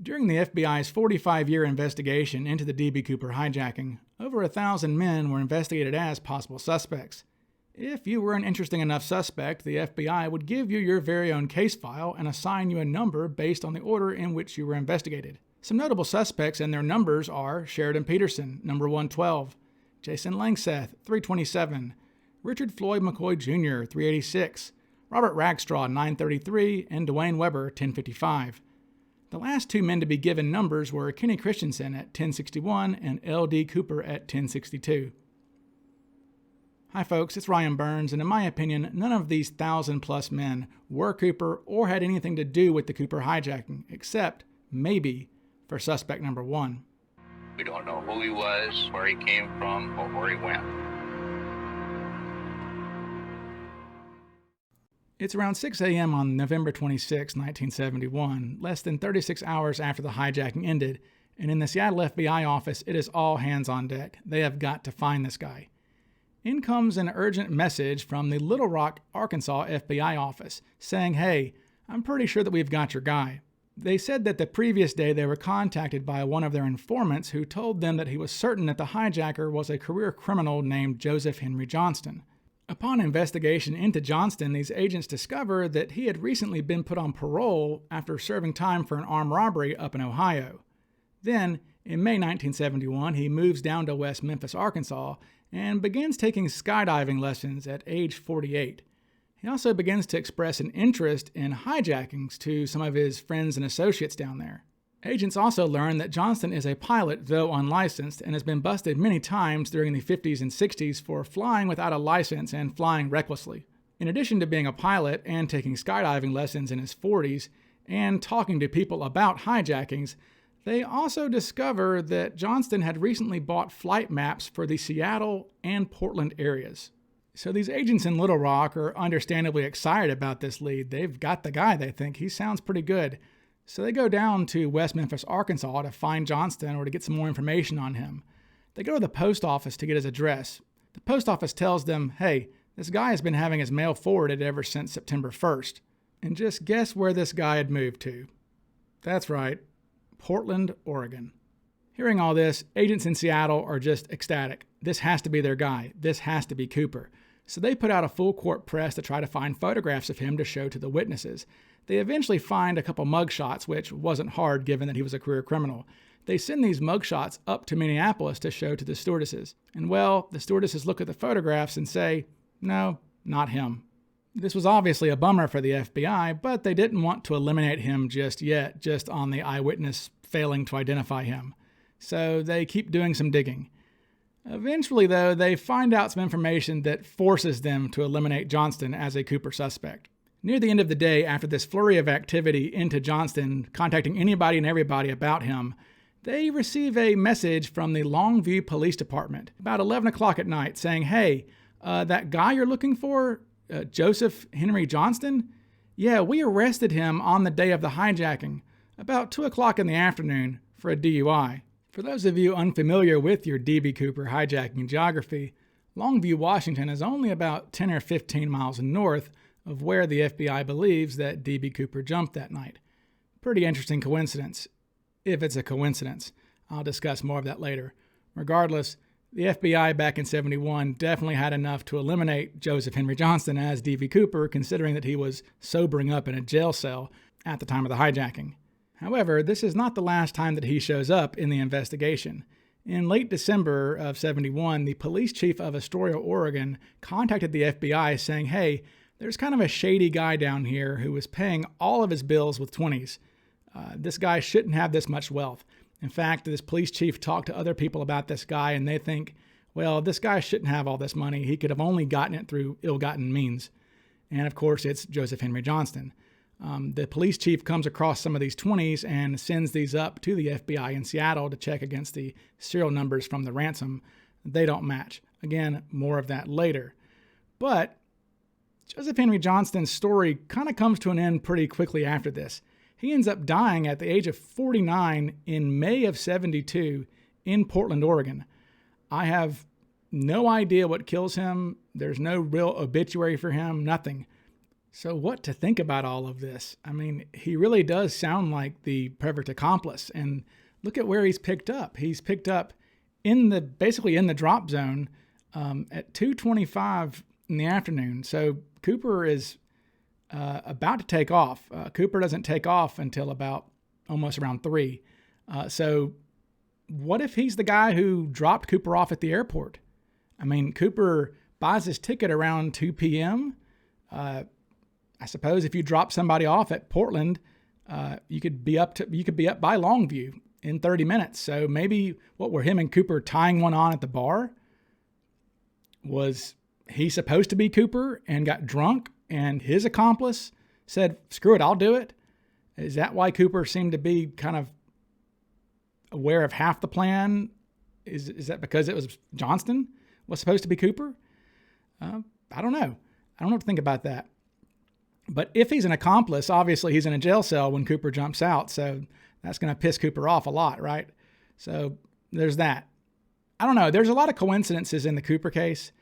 During the FBI's 45-year investigation into the D.B. Cooper hijacking, over 1,000 men were investigated as possible suspects. If you were an interesting enough suspect, the FBI would give you your very own case file and assign you a number based on the order in which you were investigated. Some notable suspects and their numbers are Sheridan Peterson, number 112, Jason Langseth, 327, Richard Floyd McCoy Jr., 386, Robert Rackstraw, 933, and Dwayne Weber, 1055. The last two men to be given numbers were Kenny Christensen at 1061 and L.D. Cooper at 1062. Hi folks, it's Ryan Burns, and in my opinion, none of these 1,000+ men were Cooper or had anything to do with the Cooper hijacking, except, maybe, for suspect number 1. We don't know who he was, where he came from, or where he went. It's around 6 a.m. on November 26, 1971, less than 36 hours after the hijacking ended, and in the Seattle FBI office, it is all hands on deck. They have got to find this guy. In comes an urgent message from the Little Rock, Arkansas FBI office saying, "Hey, I'm pretty sure that we've got your guy." They said that the previous day they were contacted by one of their informants who told them that he was certain that the hijacker was a career criminal named Joseph Henry Johnston. Upon investigation into Johnston, these agents discovered that he had recently been put on parole after serving time for an armed robbery up in Ohio. Then, in May 1971, he moves down to West Memphis, Arkansas, and begins taking skydiving lessons at age 48. He also begins to express an interest in hijackings to some of his friends and associates down there. Agents also learn that Johnston is a pilot, though unlicensed, and has been busted many times during the 50s and 60s for flying without a license and flying recklessly. In addition to being a pilot and taking skydiving lessons in his 40s and talking to people about hijackings, they also discover that Johnston had recently bought flight maps for the Seattle and Portland areas. So these agents in Little Rock are understandably excited about this lead. They've got the guy, they think. He sounds pretty good. So they go down to West Memphis, Arkansas to find Johnston or to get some more information on him. They go to the post office to get his address. The post office tells them, "Hey, this guy has been having his mail forwarded ever since September 1st. And just guess where this guy had moved to. That's right, Portland, Oregon. Hearing all this, agents in Seattle are just ecstatic. This has to be their guy. This has to be Cooper. So they put out a full court press to try to find photographs of him to show to the witnesses. They eventually find a couple mugshots, which wasn't hard given that he was a career criminal. They send these mugshots up to Minneapolis to show to the stewardesses. And well, the stewardesses look at the photographs and say, no, not him. This was obviously a bummer for the FBI, but they didn't want to eliminate him just yet, just on the eyewitness failing to identify him. So they keep doing some digging. Eventually, though, they find out some information that forces them to eliminate Johnston as a Cooper suspect. Near the end of the day, after this flurry of activity into Johnston, contacting anybody and everybody about him, they receive a message from the Longview Police Department about 11 o'clock at night saying, "Hey, that guy you're looking for, Joseph Henry Johnston? Yeah, we arrested him on the day of the hijacking, about 2 o'clock in the afternoon, for a DUI. For those of you unfamiliar with your D.B. Cooper hijacking geography, Longview, Washington is only about 10 or 15 miles north of where the FBI believes that D.B. Cooper jumped that night. Pretty interesting coincidence, if it's a coincidence. I'll discuss more of that later. Regardless, the FBI back in 71 definitely had enough to eliminate Joseph Henry Johnston as D.B. Cooper, considering that he was sobering up in a jail cell at the time of the hijacking. However, this is not the last time that he shows up in the investigation. In late December of 71, the police chief of Astoria, Oregon, contacted the FBI saying, "Hey, there's kind of a shady guy down here who is paying all of his bills with 20s. This guy shouldn't have this much wealth. In fact, this police chief talked to other people about this guy, and they think, well, this guy shouldn't have all this money. He could have only gotten it through ill-gotten means." And of course, it's Joseph Henry Johnston. The police chief comes across some of these 20s and sends these up to the FBI in Seattle to check against the serial numbers from the ransom. They don't match. Again, more of that later. But Joseph Henry Johnston's story kind of comes to an end pretty quickly after this. He ends up dying at the age of 49 in May of 72 in Portland, Oregon. I have no idea what kills him. There's no real obituary for him, nothing. So what to think about all of this? I mean, he really does sound like the perfect accomplice. And look at where he's picked up. He's picked up basically in the drop zone at 2:25 in the afternoon. So Cooper is about to take off. Cooper doesn't take off until about almost around 3. So what if he's the guy who dropped Cooper off at the airport? I mean, Cooper buys his ticket around 2 p.m. I suppose if you drop somebody off at Portland, you could be up by Longview in 30 minutes. So maybe what were him and Cooper tying one on at the bar? Was he supposed to be Cooper and got drunk and his accomplice said, screw it, I'll do it? Is that why Cooper seemed to be kind of aware of half the plan? Is that because it was Johnston was supposed to be Cooper? I don't know. I don't know what to think about that. But if he's an accomplice, obviously he's in a jail cell when Cooper jumps out. So that's going to piss Cooper off a lot, right? So there's that. I don't know. There's a lot of coincidences in the Cooper case.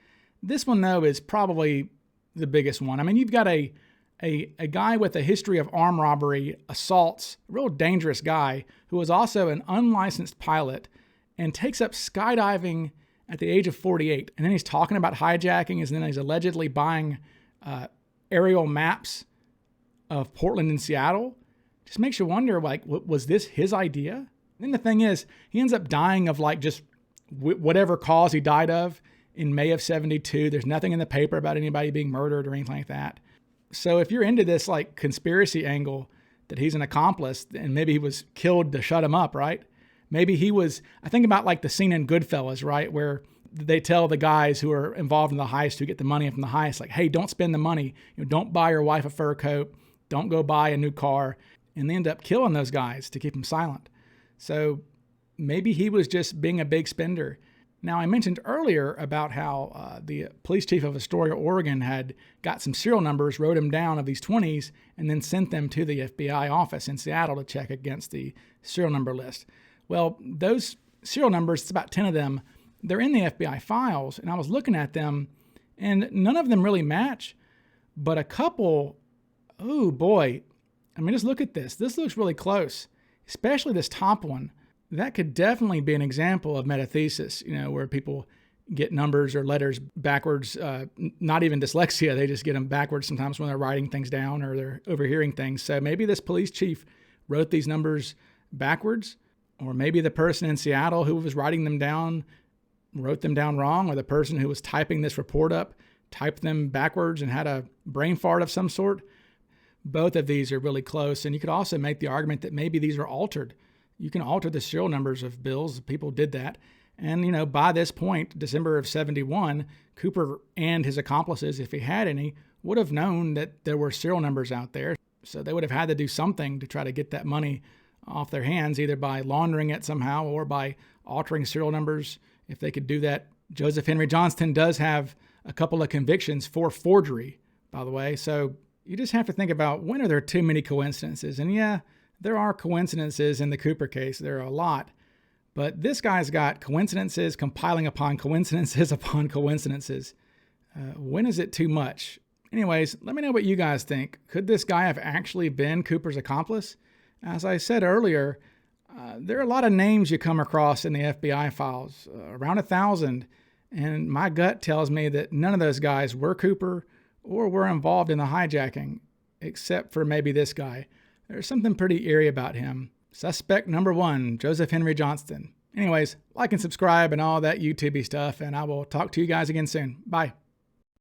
This one, though, is probably the biggest one. I mean, you've got a guy with a history of armed robbery, assaults, a real dangerous guy who is also an unlicensed pilot and takes up skydiving at the age of 48. And then he's talking about hijacking, and then he's allegedly buying aerial maps of Portland and Seattle. Just makes you wonder, like, was this his idea? And then the thing is, he ends up dying of like just whatever cause he died of in May of 72. There's nothing in the paper about anybody being murdered or anything like that. So if you're into this like conspiracy angle that he's an accomplice and maybe he was killed to shut him up, right? Maybe he was, I think about like the scene in Goodfellas, right? Where they tell the guys who are involved in the heist, who get the money from the heist, like, hey, don't spend the money. Don't buy your wife a fur coat. Don't go buy a new car. And they end up killing those guys to keep them silent. So maybe he was just being a big spender. Now, I mentioned earlier about how the police chief of Astoria, Oregon, had got some serial numbers, wrote them down of these 20s, and then sent them to the FBI office in Seattle to check against the serial number list. Well, those serial numbers, it's about 10 of them, they're in the FBI files, and I was looking at them, and none of them really match, but a couple, oh boy, I mean, just look at this. This looks really close, especially this top one. That could definitely be an example of metathesis, where people get numbers or letters backwards, not even dyslexia. They just get them backwards sometimes when they're writing things down or they're overhearing things. So maybe this police chief wrote these numbers backwards, or maybe the person in Seattle who was writing them down wrote them down wrong, or the person who was typing this report up typed them backwards and had a brain fart of some sort. Both of these are really close. And you could also make the argument that maybe these are altered. You can alter the serial numbers of bills. People did that. And, by this point, December of 71, Cooper and his accomplices, if he had any, would have known that there were serial numbers out there. So they would have had to do something to try to get that money off their hands, either by laundering it somehow or by altering serial numbers. If they could do that, Joseph Henry Johnston does have a couple of convictions for forgery, by the way. So you just have to think about, when are there too many coincidences? And yeah, there are coincidences in the Cooper case. There are a lot. But this guy's got coincidences compiling upon coincidences upon coincidences. When is it too much? Anyways, let me know what you guys think. Could this guy have actually been Cooper's accomplice? As I said earlier, there are a lot of names you come across in the FBI files, around 1,000. And my gut tells me that none of those guys were Cooper or were involved in the hijacking, except for maybe this guy. There's something pretty eerie about him. Suspect number 1, Joseph Henry Johnston. Anyways, like and subscribe and all that YouTube-y stuff, and I will talk to you guys again soon. Bye.